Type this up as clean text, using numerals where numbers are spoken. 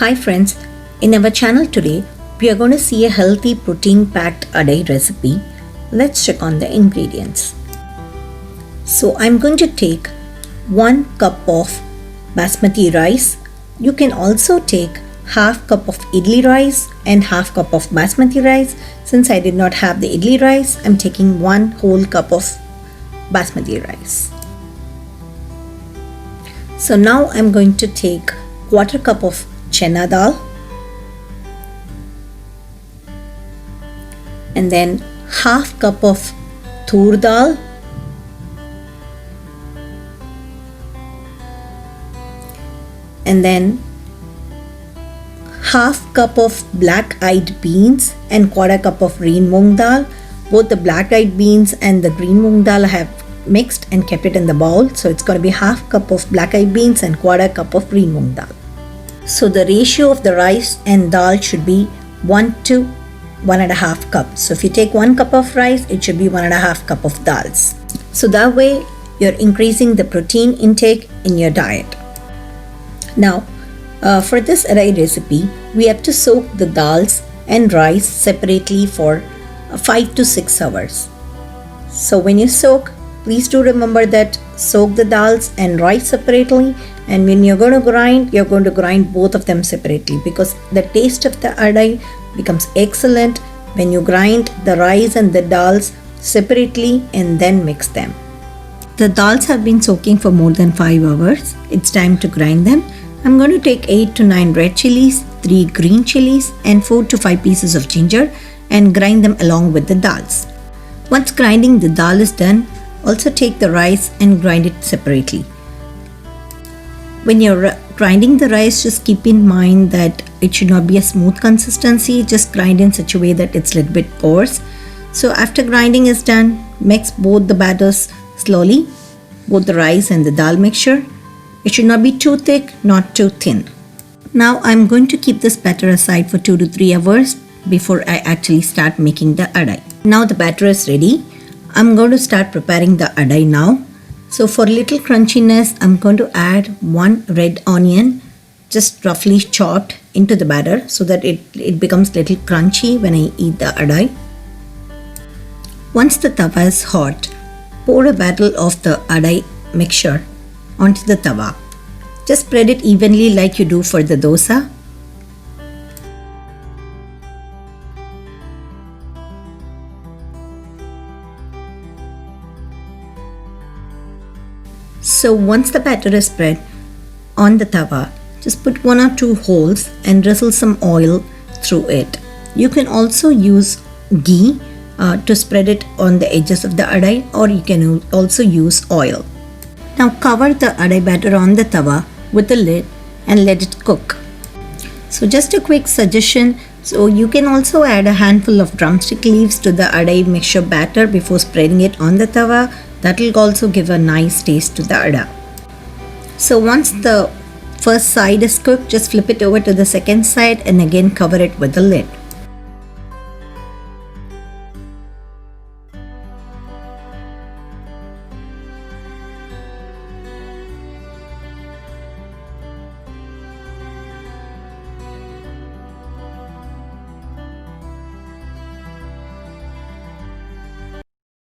Hi friends, in our channel today we are going to see a healthy protein packed Adai recipe. Let's check on the ingredients. So I'm going to take 1 cup of Basmati rice. You can also take half cup of Idli rice and half cup of Basmati rice. Since I did not have the Idli rice, I'm taking 1 whole cup of Basmati rice. So now I'm going to take 1/4 cup of Chenna Dal and then half cup of Toor Dal and then half cup of black-eyed beans and 1/4 cup of reen Moong Dal. Both the black-eyed beans and the green Moong Dal I have mixed and kept it in the bowl. So it's going to be half cup of black-eyed beans and 1/4 cup of green Moong Dal. So the ratio of the rice and dal should be 1 to 1.5 cup. So if you take 1 cup of rice, it should be 1.5 cup of dals. So that way you're increasing the protein intake in your diet. Now, for this Adai recipe, we have to soak the dals and rice separately for 5 to 6 hours. So when you soak, please do remember that soak the dals and rice separately, and when you're going to grind both of them separately, because the taste of the Adai becomes excellent when you grind the rice and the dals separately and then mix them. The dals have been soaking for more than 5 hours. It's time to grind them. I'm going to take 8 to 9 red chilies, 3 green chilies and 4 to 5 pieces of ginger and grind them along with the dals. Once grinding the dal is done, also take the rice and grind it separately. When you're grinding the rice, just keep in mind that it should not be a smooth consistency. Just grind in such a way that it's a little bit porous. So after grinding is done, mix both the batters slowly, both the rice and the dal mixture. It should not be too thick, not too thin. Now I'm going to keep this batter aside for 2 to 3 hours before I actually start making the Adai. Now the batter is ready. I'm going to start preparing the Adai now. So for little crunchiness, I'm going to add 1 red onion, just roughly chopped into the batter so that it becomes little crunchy when I eat the Adai. Once the tawa is hot, pour a battle of the Adai mixture onto the tawa. Just spread it evenly like you do for the dosa. So once the batter is spread on the tawa, just put 1 or 2 holes and drizzle some oil through it. You can also use ghee to spread it on the edges of the Adai, or you can also use oil. Now cover the Adai batter on the tawa with the lid and let it cook. So just a quick suggestion, so you can also add a handful of drumstick leaves to the Adai mixture batter before spreading it on the tawa. That will also give a nice taste to the Adai. So once the first side is cooked, just flip it over to the second side and again cover it with the lid.